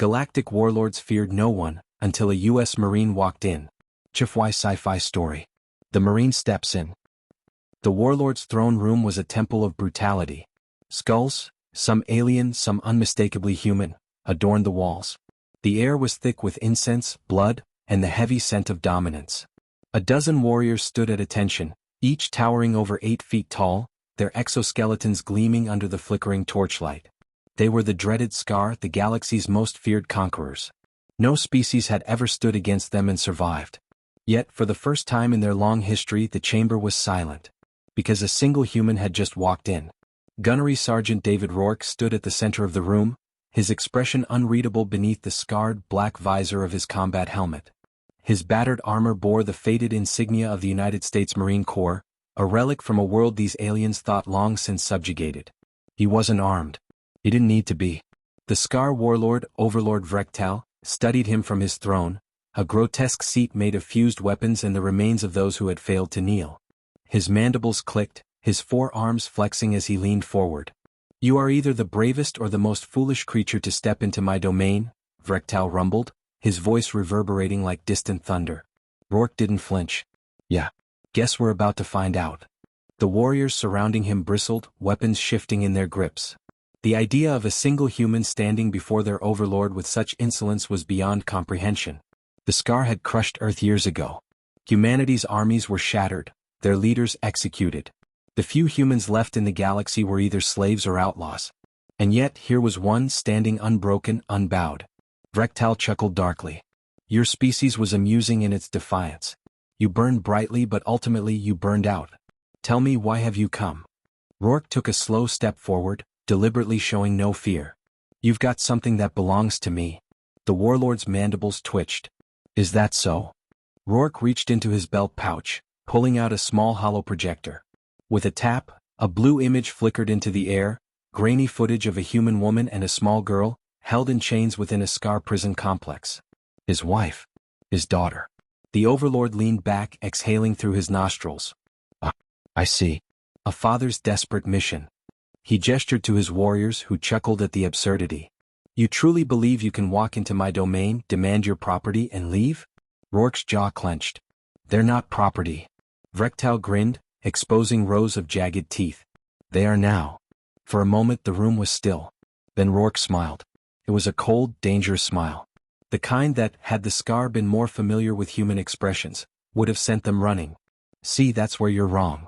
Galactic warlords feared no one, until a U.S. Marine walked in. HFY Sci-Fi Story. The Marine steps in. The warlord's throne room was a temple of brutality. Skulls, some alien, some unmistakably human, adorned the walls. The air was thick with incense, blood, and the heavy scent of dominance. A dozen warriors stood at attention, each towering over 8 feet tall, their exoskeletons gleaming under the flickering torchlight. They were the dreaded Scar, the galaxy's most feared conquerors. No species had ever stood against them and survived. Yet, for the first time in their long history, the chamber was silent. Because a single human had just walked in. Gunnery Sergeant David Rourke stood at the center of the room, his expression unreadable beneath the scarred black visor of his combat helmet. His battered armor bore the faded insignia of the United States Marine Corps, a relic from a world these aliens thought long since subjugated. He wasn't armed. He didn't need to be. The Scar warlord, Overlord Vrektal, studied him from his throne, a grotesque seat made of fused weapons and the remains of those who had failed to kneel. His mandibles clicked, his forearms flexing as he leaned forward. "You are either the bravest or the most foolish creature to step into my domain," Vrektal rumbled, his voice reverberating like distant thunder. Rourke didn't flinch. "Yeah. Guess we're about to find out." The warriors surrounding him bristled, weapons shifting in their grips. The idea of a single human standing before their overlord with such insolence was beyond comprehension. The Scar had crushed Earth years ago. Humanity's armies were shattered, their leaders executed. The few humans left in the galaxy were either slaves or outlaws. And yet here was one standing unbroken, unbowed. Vrektal chuckled darkly. "Your species was amusing in its defiance. You burned brightly but ultimately you burned out. Tell me, why have you come?" Rourke took a slow step forward, deliberately showing no fear. "You've got something that belongs to me." The warlord's mandibles twitched. "Is that so?" Rourke reached into his belt pouch, pulling out a small hollow projector. With a tap, a blue image flickered into the air, grainy footage of a human woman and a small girl, held in chains within a Scar prison complex. His wife. His daughter. The overlord leaned back, exhaling through his nostrils. I see. A father's desperate mission." He gestured to his warriors, who chuckled at the absurdity. "You truly believe you can walk into my domain, demand your property, and leave?" Rourke's jaw clenched. "They're not property." Vrektal grinned, exposing rows of jagged teeth. "They are now." For a moment the room was still. Then Rourke smiled. It was a cold, dangerous smile. The kind that, had the Scar been more familiar with human expressions, would have sent them running. "See, that's where you're wrong."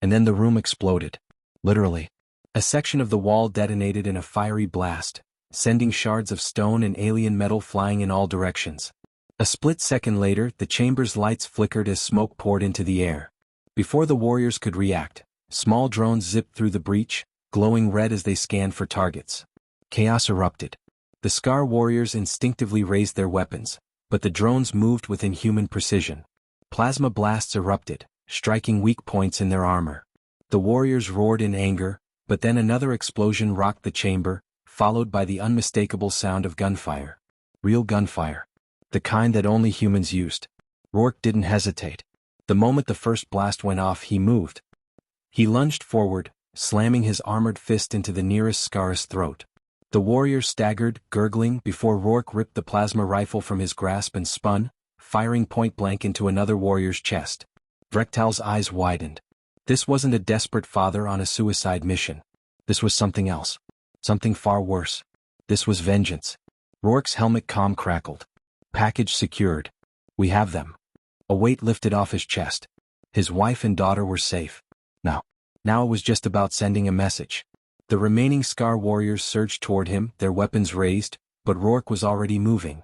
And then the room exploded. Literally. A section of the wall detonated in a fiery blast, sending shards of stone and alien metal flying in all directions. A split second later, the chamber's lights flickered as smoke poured into the air. Before the warriors could react, small drones zipped through the breach, glowing red as they scanned for targets. Chaos erupted. The Scar warriors instinctively raised their weapons, but the drones moved with inhuman precision. Plasma blasts erupted, striking weak points in their armor. The warriors roared in anger, but then another explosion rocked the chamber, followed by the unmistakable sound of gunfire. Real gunfire. The kind that only humans used. Rourke didn't hesitate. The moment the first blast went off, he moved. He lunged forward, slamming his armored fist into the nearest Scar's throat. The warrior staggered, gurgling, before Rourke ripped the plasma rifle from his grasp and spun, firing point-blank into another warrior's chest. Vrektal's eyes widened. This wasn't a desperate father on a suicide mission. This was something else. Something far worse. This was vengeance. Rourke's helmet comm crackled. "Package secured. We have them." A weight lifted off his chest. His wife and daughter were safe. Now it was just about sending a message. The remaining Scar warriors surged toward him, their weapons raised, but Rourke was already moving.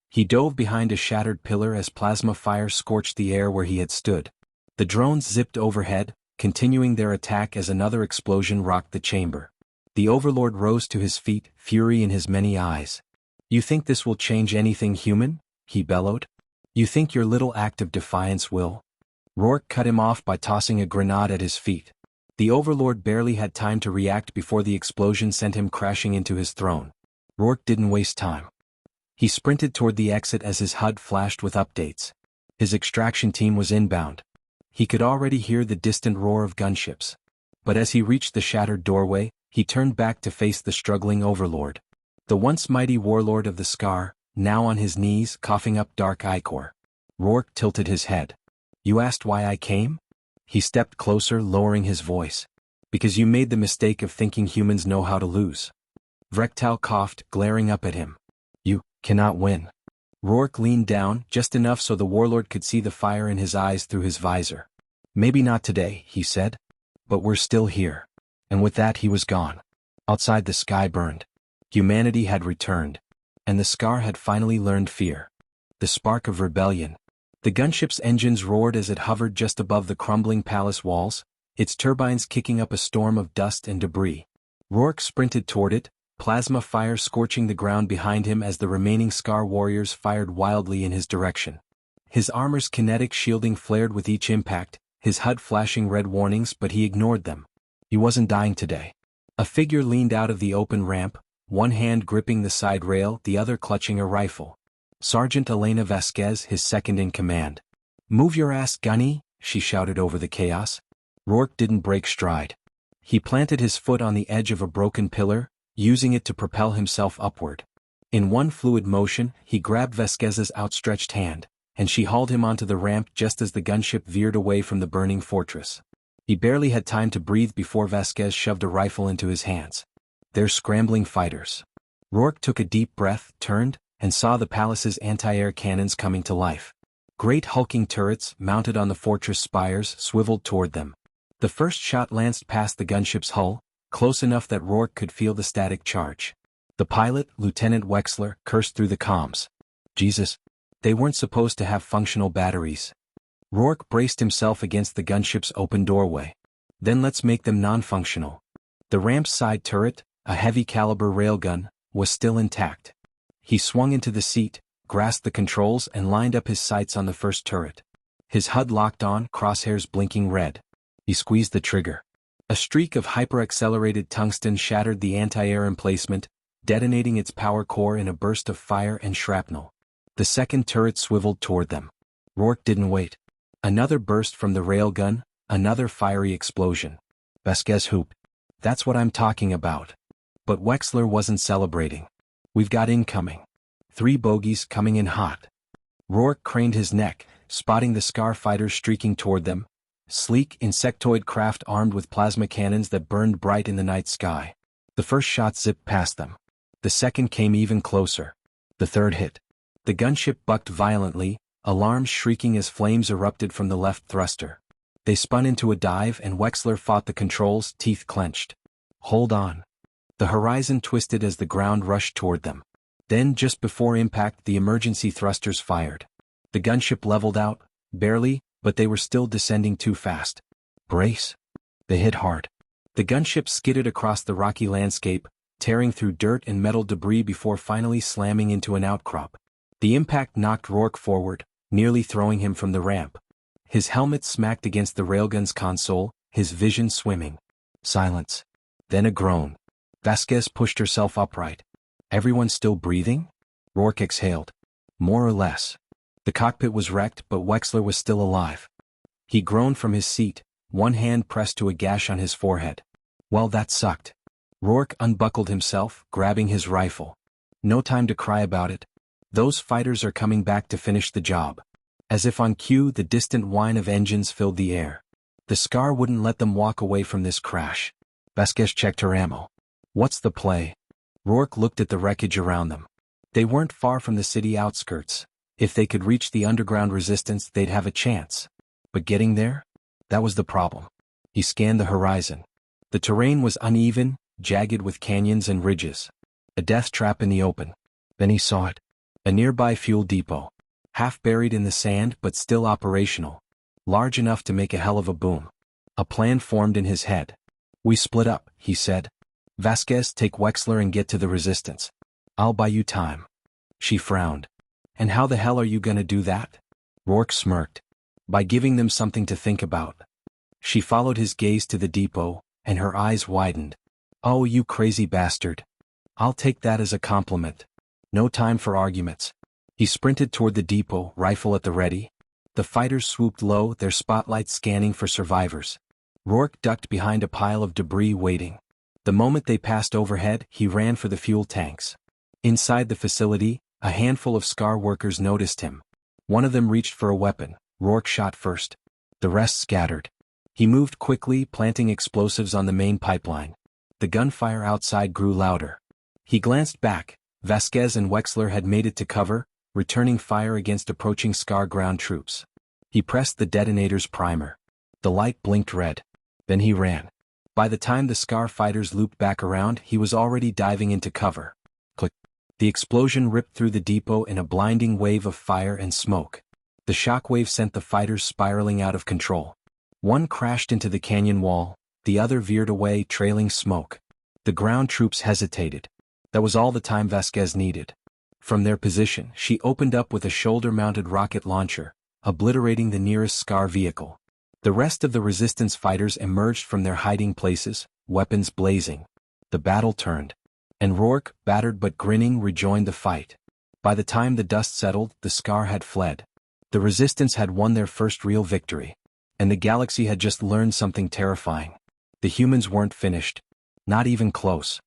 He dove behind a shattered pillar as plasma fire scorched the air where he had stood. The drones zipped overhead, continuing their attack as another explosion rocked the chamber. The overlord rose to his feet, fury in his many eyes. "You think this will change anything human?" he bellowed. "You think your little act of defiance will?" Rourke cut him off by tossing a grenade at his feet. The overlord barely had time to react before the explosion sent him crashing into his throne. Rourke didn't waste time. He sprinted toward the exit as his HUD flashed with updates. His extraction team was inbound. He could already hear the distant roar of gunships. But as he reached the shattered doorway, he turned back to face the struggling overlord. The once mighty warlord of the Scar, now on his knees, coughing up dark ichor. Rourke tilted his head. You asked why I came? He stepped closer, lowering his voice. Because you made the mistake of thinking humans know how to lose. Vrektal coughed, glaring up at him. You cannot win. Rourke leaned down, just enough so the warlord could see the fire in his eyes through his visor. Maybe not today, he said. But we're still here. And with that he was gone. Outside the sky burned. Humanity had returned. And the Scar had finally learned fear. The spark of rebellion. The gunship's engines roared as it hovered just above the crumbling palace walls, its turbines kicking up a storm of dust and debris. Rourke sprinted toward it, plasma fire scorching the ground behind him as the remaining Scar warriors fired wildly in his direction. His armor's kinetic shielding flared with each impact, his HUD flashing red warnings, but he ignored them. He wasn't dying today. A figure leaned out of the open ramp, one hand gripping the side rail, the other clutching a rifle. Sergeant Elena Vasquez, his second in command. Move your ass, Gunny, she shouted over the chaos. Rourke didn't break stride. He planted his foot on the edge of a broken pillar, using it to propel himself upward. In one fluid motion, he grabbed Vasquez's outstretched hand, and she hauled him onto the ramp just as the gunship veered away from the burning fortress. He barely had time to breathe before Vasquez shoved a rifle into his hands. They're scrambling fighters. Rourke took a deep breath, turned, and saw the palace's anti-air cannons coming to life. Great hulking turrets, mounted on the fortress spires, swiveled toward them. The first shot lanced past the gunship's hull, close enough that Rourke could feel the static charge. The pilot, Lieutenant Wexler, cursed through the comms. Jesus. They weren't supposed to have functional batteries. Rourke braced himself against the gunship's open doorway. Then let's make them non-functional. The ramp's side turret, a heavy-caliber railgun, was still intact. He swung into the seat, grasped the controls and lined up his sights on the first turret. His HUD locked on, crosshairs blinking red. He squeezed the trigger. A streak of hyper-accelerated tungsten shattered the anti-air emplacement, detonating its power core in a burst of fire and shrapnel. The second turret swiveled toward them. Rourke didn't wait. Another burst from the railgun, another fiery explosion. Vasquez whooped. That's what I'm talking about. But Wexler wasn't celebrating. We've got incoming. 3 bogies coming in hot. Rourke craned his neck, spotting the Scar fighters streaking toward them. Sleek, insectoid craft armed with plasma cannons that burned bright in the night sky. The first shot zipped past them. The second came even closer. The third hit. The gunship bucked violently, alarms shrieking as flames erupted from the left thruster. They spun into a dive and Wexler fought the controls, teeth clenched. Hold on. The horizon twisted as the ground rushed toward them. Then, just before impact, the emergency thrusters fired. The gunship leveled out, barely, but they were still descending too fast. Brace. They hit hard. The gunship skidded across the rocky landscape, tearing through dirt and metal debris before finally slamming into an outcrop. The impact knocked Rourke forward, nearly throwing him from the ramp. His helmet smacked against the railgun's console, his vision swimming. Silence. Then a groan. Vasquez pushed herself upright. Everyone still breathing? Rourke exhaled. More or less. The cockpit was wrecked, but Wexler was still alive. He groaned from his seat, one hand pressed to a gash on his forehead. Well, that sucked. Rourke unbuckled himself, grabbing his rifle. No time to cry about it. Those fighters are coming back to finish the job. As if on cue, the distant whine of engines filled the air. The Scar wouldn't let them walk away from this crash. Vasquez checked her ammo. What's the play? Rourke looked at the wreckage around them. They weren't far from the city outskirts. If they could reach the underground resistance, they'd have a chance. But getting there? That was the problem. He scanned the horizon. The terrain was uneven, jagged with canyons and ridges. A death trap in the open. Then he saw it. A nearby fuel depot. Half buried in the sand but still operational. Large enough to make a hell of a boom. A plan formed in his head. We split up, he said. Vasquez, take Wexler and get to the resistance. I'll buy you time. She frowned. And how the hell are you gonna do that? Rourke smirked. By giving them something to think about. She followed his gaze to the depot, and her eyes widened. Oh, you crazy bastard. I'll take that as a compliment. No time for arguments. He sprinted toward the depot, rifle at the ready. The fighters swooped low, their spotlights scanning for survivors. Rourke ducked behind a pile of debris waiting. The moment they passed overhead, he ran for the fuel tanks. Inside the facility, a handful of Scar workers noticed him. One of them reached for a weapon. Rourke shot first. The rest scattered. He moved quickly, planting explosives on the main pipeline. The gunfire outside grew louder. He glanced back. Vasquez and Wexler had made it to cover, returning fire against approaching Scar ground troops. He pressed the detonator's primer. The light blinked red. Then he ran. By the time the Scar fighters looped back around, he was already diving into cover. Click. The explosion ripped through the depot in a blinding wave of fire and smoke. The shockwave sent the fighters spiraling out of control. One crashed into the canyon wall, the other veered away, trailing smoke. The ground troops hesitated. That was all the time Vasquez needed. From their position, she opened up with a shoulder-mounted rocket launcher, obliterating the nearest Scar vehicle. The rest of the resistance fighters emerged from their hiding places, weapons blazing. The battle turned. And Rourke, battered but grinning, rejoined the fight. By the time the dust settled, the Scar had fled. The resistance had won their first real victory. And the galaxy had just learned something terrifying. The humans weren't finished. Not even close.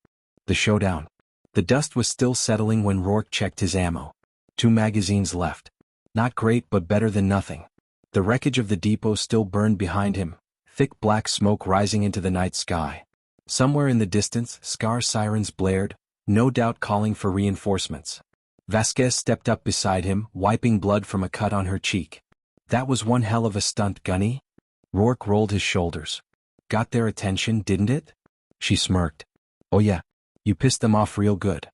The showdown. The dust was still settling when Rourke checked his ammo. 2 magazines left. Not great, but better than nothing. The wreckage of the depot still burned behind him, thick black smoke rising into the night sky. Somewhere in the distance, Scar sirens blared, no doubt calling for reinforcements. Vasquez stepped up beside him, wiping blood from a cut on her cheek. That was one hell of a stunt, Gunny. Rourke rolled his shoulders. Got their attention, didn't it? She smirked. Oh yeah, you pissed them off real good.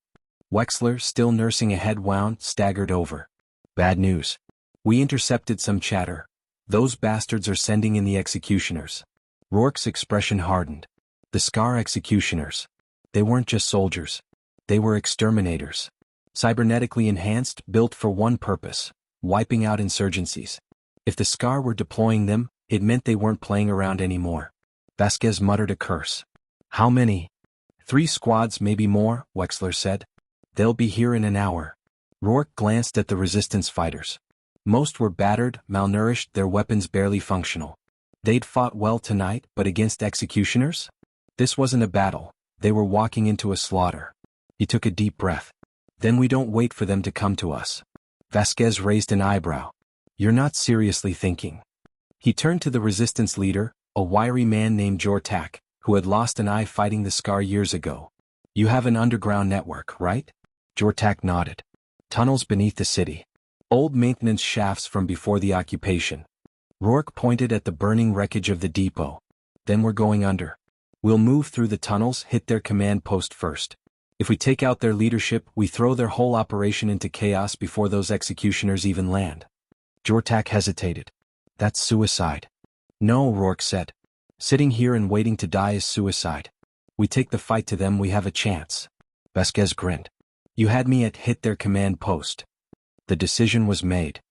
Wexler, still nursing a head wound, staggered over. Bad news. We intercepted some chatter. Those bastards are sending in the executioners. Rourke's expression hardened. The Scar executioners. They weren't just soldiers. They were exterminators. Cybernetically enhanced, built for one purpose: wiping out insurgencies. If the Scar were deploying them, it meant they weren't playing around anymore. Vasquez muttered a curse. How many? 3 squads, maybe more, Wexler said. They'll be here in an hour. Rourke glanced at the resistance fighters. Most were battered, malnourished, their weapons barely functional. They'd fought well tonight, but against executioners? This wasn't a battle. They were walking into a slaughter. He took a deep breath. Then we don't wait for them to come to us. Vasquez raised an eyebrow. You're not seriously thinking. He turned to the resistance leader, a wiry man named Jortak, who had lost an eye fighting the Scar years ago. You have an underground network, right? Jortak nodded. Tunnels beneath the city. Old maintenance shafts from before the occupation. Rourke pointed at the burning wreckage of the depot. Then we're going under. We'll move through the tunnels, hit their command post first. If we take out their leadership, we throw their whole operation into chaos before those executioners even land. Jortak hesitated. That's suicide. No, Rourke said. Sitting here and waiting to die is suicide. We take the fight to them, we have a chance. Vasquez grinned. You had me at hit their command post. The decision was made.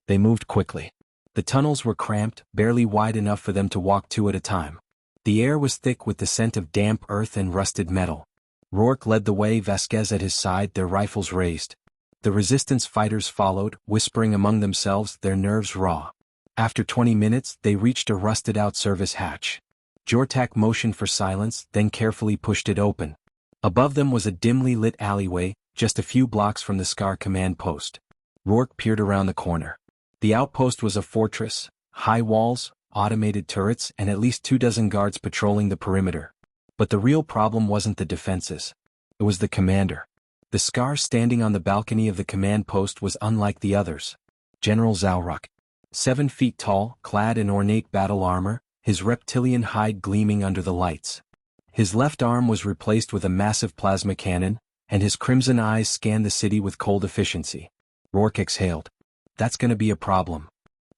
They moved quickly. The tunnels were cramped, barely wide enough for them to walk 2 at a time. The air was thick with the scent of damp earth and rusted metal. Rourke led the way, Vasquez at his side, their rifles raised. The resistance fighters followed, whispering among themselves, their nerves raw. After 20 minutes, they reached a rusted-out service hatch. Jortak motioned for silence, then carefully pushed it open. Above them was a dimly lit alleyway, just a few blocks from the Scar command post. Rourke peered around the corner. The outpost was a fortress, high walls, automated turrets, and at least 24 guards patrolling the perimeter. But the real problem wasn't the defenses. It was the commander. The Scar standing on the balcony of the command post was unlike the others. General Zauruk. 7 feet tall, clad in ornate battle armor, his reptilian hide gleaming under the lights. His left arm was replaced with a massive plasma cannon, and his crimson eyes scanned the city with cold efficiency. Rourke exhaled. That's gonna be a problem.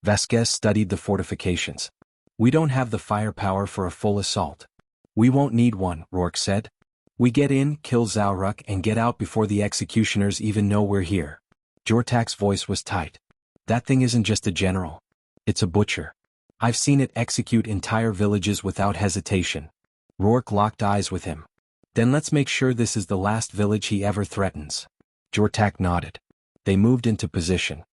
Vasquez studied the fortifications. We don't have the firepower for a full assault. We won't need one, Rourke said. We get in, kill Zauruk, and get out before the executioners even know we're here. Jortak's voice was tight. That thing isn't just a general. It's a butcher. I've seen it execute entire villages without hesitation. Rourke locked eyes with him. Then let's make sure this is the last village he ever threatens. Jortak nodded. They moved into position.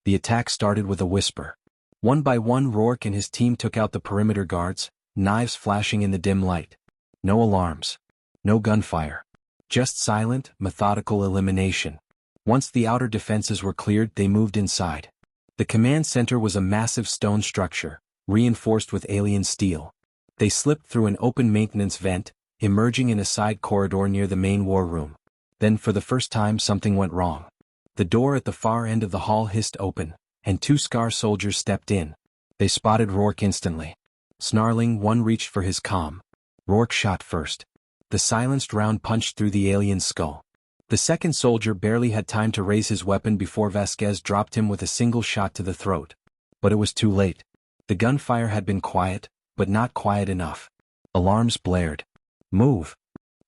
The attack started with a whisper. One by one, Rourke and his team took out the perimeter guards, knives flashing in the dim light. No alarms. No gunfire. Just silent, methodical elimination. Once the outer defenses were cleared, they moved inside. The command center was a massive stone structure, reinforced with alien steel. They slipped through an open maintenance vent, emerging in a side corridor near the main war room. Then for the first time something went wrong. The door at the far end of the hall hissed open, and 2 Scar soldiers stepped in. They spotted Rourke instantly. Snarling, one reached for his comm. Rourke shot first. The silenced round punched through the alien's skull. The second soldier barely had time to raise his weapon before Vasquez dropped him with a single shot to the throat. But it was too late. The gunfire had been quiet, but not quiet enough. Alarms blared. "Move!"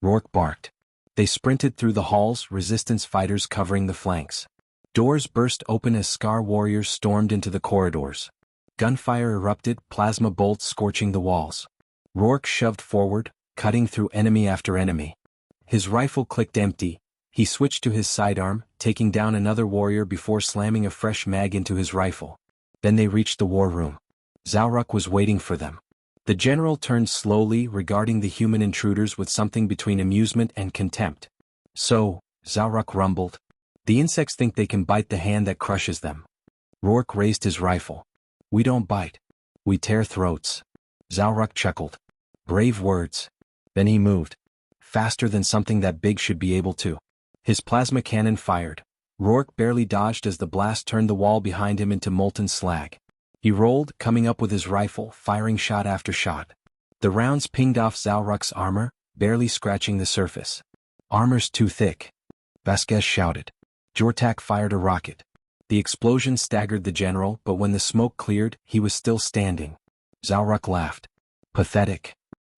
Rourke barked. They sprinted through the halls, resistance fighters covering the flanks. Doors burst open as Scar warriors stormed into the corridors. Gunfire erupted, plasma bolts scorching the walls. Rourke shoved forward, cutting through enemy after enemy. His rifle clicked empty. He switched to his sidearm, taking down another warrior before slamming a fresh mag into his rifle. Then they reached the war room. Zauruk was waiting for them. The general turned slowly, regarding the human intruders with something between amusement and contempt. "So," Zauruk rumbled, "the insects think they can bite the hand that crushes them." Rourke raised his rifle. "We don't bite. We tear throats." Zauruk chuckled. "Brave words." Then he moved. Faster than something that big should be able to. His plasma cannon fired. Rourke barely dodged as the blast turned the wall behind him into molten slag. He rolled, coming up with his rifle, firing shot after shot. The rounds pinged off Zauruk's armor, barely scratching the surface. "Armor's too thick," Vasquez shouted. Jortak fired a rocket. The explosion staggered the general, but when the smoke cleared, he was still standing. Zauruk laughed. "Pathetic."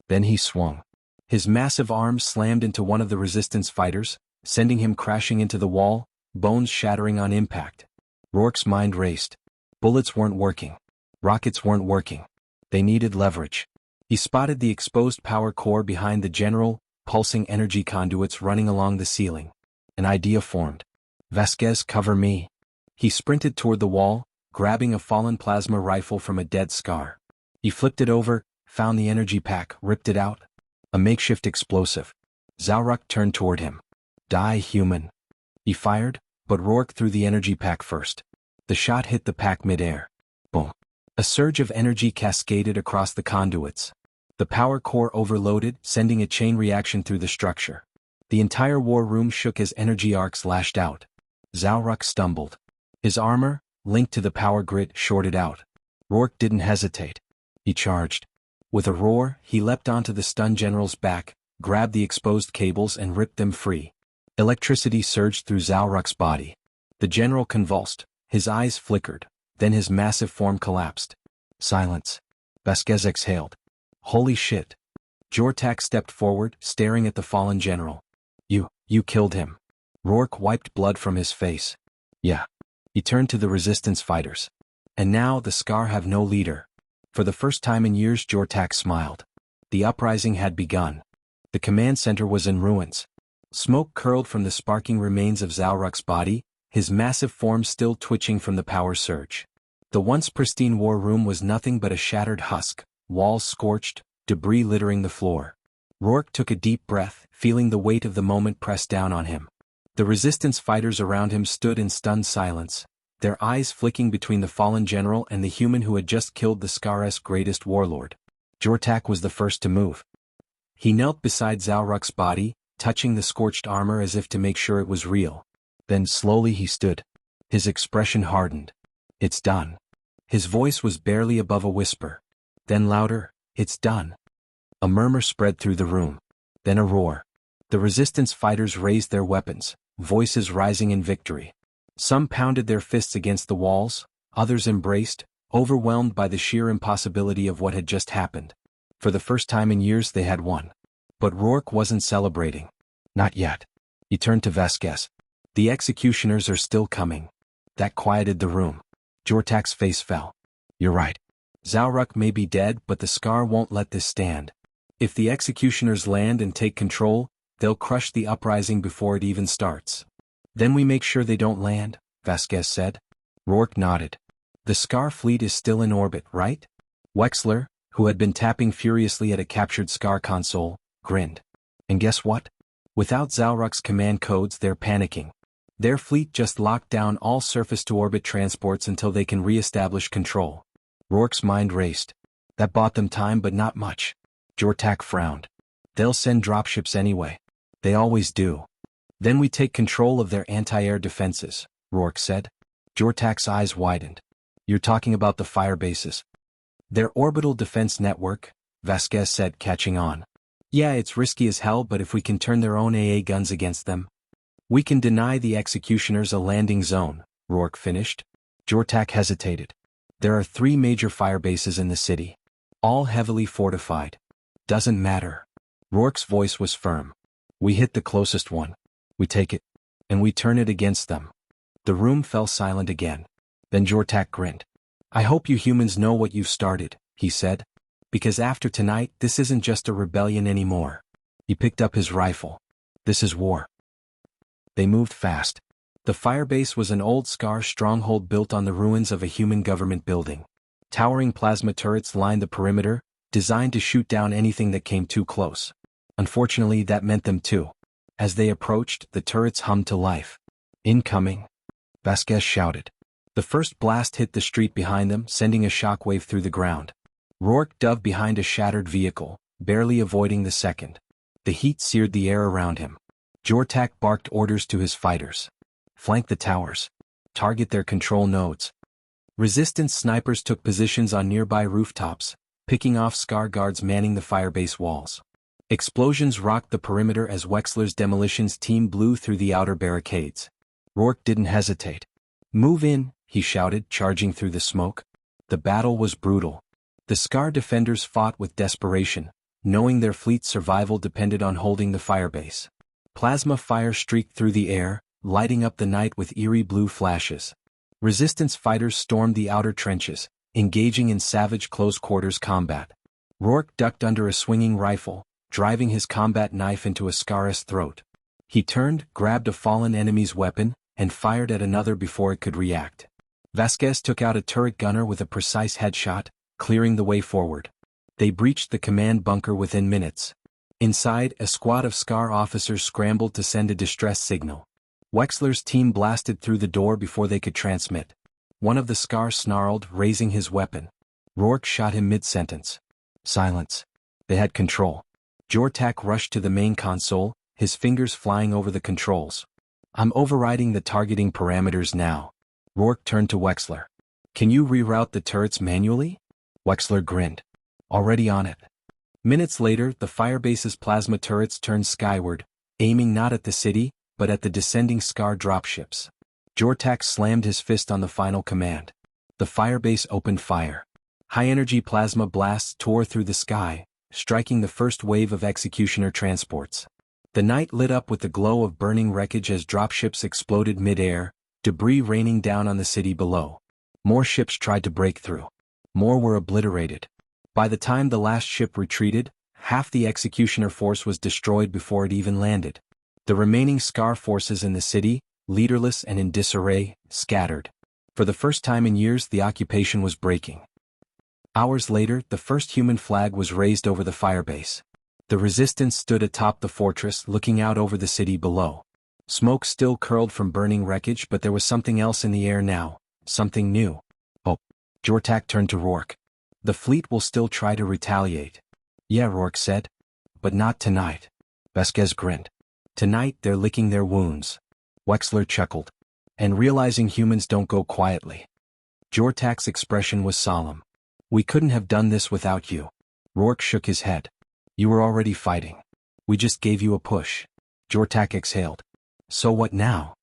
Then he swung. His massive arm slammed into one of the resistance fighters, sending him crashing into the wall, bones shattering on impact. Rourke's mind raced. Bullets weren't working. Rockets weren't working. They needed leverage. He spotted the exposed power core behind the general, pulsing energy conduits running along the ceiling. An idea formed. "Vasquez, cover me." He sprinted toward the wall, grabbing a fallen plasma rifle from a dead Scar. He flipped it over, found the energy pack, ripped it out. A makeshift explosive. Zauruk turned toward him. "Die, human." He fired, but Rourke threw the energy pack first. The shot hit the pack mid-air. Boom. A surge of energy cascaded across the conduits. The power core overloaded, sending a chain reaction through the structure. The entire war room shook as energy arcs lashed out. Zauruk stumbled. His armor, linked to the power grid, shorted out. Rourke didn't hesitate. He charged. With a roar, he leapt onto the stunned general's back, grabbed the exposed cables and ripped them free. Electricity surged through Zauruk's body. The general convulsed. His eyes flickered, then his massive form collapsed. Silence. Vasquez exhaled. "Holy shit." Jortak stepped forward, staring at the fallen general. You killed him." Rourke wiped blood from his face. "Yeah." He turned to the resistance fighters. "And now the Scar have no leader." For the first time in years, Jortak smiled. The uprising had begun. The command center was in ruins. Smoke curled from the sparking remains of Zauruk's body, his massive form still twitching from the power surge. The once pristine war room was nothing but a shattered husk, walls scorched, debris littering the floor. Rourke took a deep breath, feeling the weight of the moment press down on him. The resistance fighters around him stood in stunned silence, their eyes flicking between the fallen general and the human who had just killed the Scar's greatest warlord. Jortak was the first to move. He knelt beside Zauruk's body, touching the scorched armor as if to make sure it was real. Then slowly he stood. His expression hardened. "It's done." His voice was barely above a whisper. Then louder, "It's done." A murmur spread through the room. Then a roar. The resistance fighters raised their weapons, voices rising in victory. Some pounded their fists against the walls, others embraced, overwhelmed by the sheer impossibility of what had just happened. For the first time in years they had won. But Rourke wasn't celebrating. Not yet. He turned to Vasquez. "The executioners are still coming." That quieted the room. Jortak's face fell. "You're right. Zauruk may be dead, but the Scar won't let this stand. If the executioners land and take control, they'll crush the uprising before it even starts." "Then we make sure they don't land," Vasquez said. Rourke nodded. "The Scar fleet is still in orbit, right?" Wexler, who had been tapping furiously at a captured Scar console, grinned. "And guess what? Without Zalruk's command codes, they're panicking. Their fleet just locked down all surface-to-orbit transports until they can re-establish control. Rourke's mind raced. That bought them time, but not much. Jortak frowned. They'll send dropships anyway. They always do. Then we take control of their anti-air defenses, Rourke said. Jortak's eyes widened. You're talking about the fire bases. Their orbital defense network, Vasquez said, catching on. Yeah, it's risky as hell, but if we can turn their own AA guns against them, we can deny the executioners a landing zone, Rourke finished. Jortak hesitated. There are 3 major fire bases in the city. All heavily fortified. Doesn't matter. Rourke's voice was firm. We hit the closest one. We take it. And we turn it against them. The room fell silent again. Then Jortak grinned. I hope you humans know what you've started, he said. Because after tonight, this isn't just a rebellion anymore. He picked up his rifle. This is war. They moved fast. The firebase was an old Scar stronghold built on the ruins of a human government building. Towering plasma turrets lined the perimeter, designed to shoot down anything that came too close. Unfortunately, that meant them too. As they approached, the turrets hummed to life. Incoming! Vasquez shouted. The first blast hit the street behind them, sending a shockwave through the ground. Rourke dove behind a shattered vehicle, barely avoiding the second. The heat seared the air around him. Jortak barked orders to his fighters. Flank the towers. Target their control nodes. Resistance snipers took positions on nearby rooftops, picking off Scar guards manning the firebase walls. Explosions rocked the perimeter as Wexler's demolitions team blew through the outer barricades. Rourke didn't hesitate. Move in, he shouted, charging through the smoke. The battle was brutal. The Scar defenders fought with desperation, knowing their fleet's survival depended on holding the firebase. Plasma fire streaked through the air, lighting up the night with eerie blue flashes. Resistance fighters stormed the outer trenches, engaging in savage close-quarters combat. Rourke ducked under a swinging rifle, driving his combat knife into a Scar's throat. He turned, grabbed a fallen enemy's weapon, and fired at another before it could react. Vasquez took out a turret gunner with a precise headshot, clearing the way forward. They breached the command bunker within minutes. Inside, a squad of Scar officers scrambled to send a distress signal. Wexler's team blasted through the door before they could transmit. One of the Scar snarled, raising his weapon. Rourke shot him mid-sentence. Silence. They had control. Jortak rushed to the main console, his fingers flying over the controls. I'm overriding the targeting parameters now. Rourke turned to Wexler. Can you reroute the turrets manually? Wexler grinned. Already on it. Minutes later, the firebase's plasma turrets turned skyward, aiming not at the city, but at the descending Scar dropships. Jortak slammed his fist on the final command. The firebase opened fire. High-energy plasma blasts tore through the sky, striking the first wave of executioner transports. The night lit up with the glow of burning wreckage as dropships exploded mid-air, debris raining down on the city below. More ships tried to break through. More were obliterated. By the time the last ship retreated, half the executioner force was destroyed before it even landed. The remaining Scar forces in the city, leaderless and in disarray, scattered. For the first time in years, the occupation was breaking. Hours later, the first human flag was raised over the firebase. The resistance stood atop the fortress, looking out over the city below. Smoke still curled from burning wreckage, but there was something else in the air now, something new. Oh. Jortak turned to Rourke. The fleet will still try to retaliate. Yeah, Rourke said. But not tonight. Vasquez grinned. Tonight they're licking their wounds. Wexler chuckled. And realizing humans don't go quietly. Jortak's expression was solemn. We couldn't have done this without you. Rourke shook his head. You were already fighting. We just gave you a push. Jortak exhaled. So what now?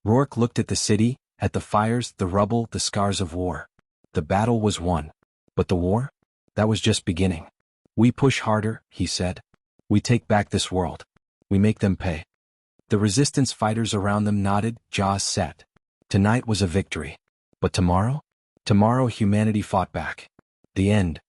Rourke looked at the city, at the fires, the rubble, the scars of war. The battle was won. But the war? That was just beginning. We push harder, he said. We take back this world. We make them pay. The resistance fighters around them nodded, jaws set. Tonight was a victory. But tomorrow? Tomorrow humanity fought back. The end,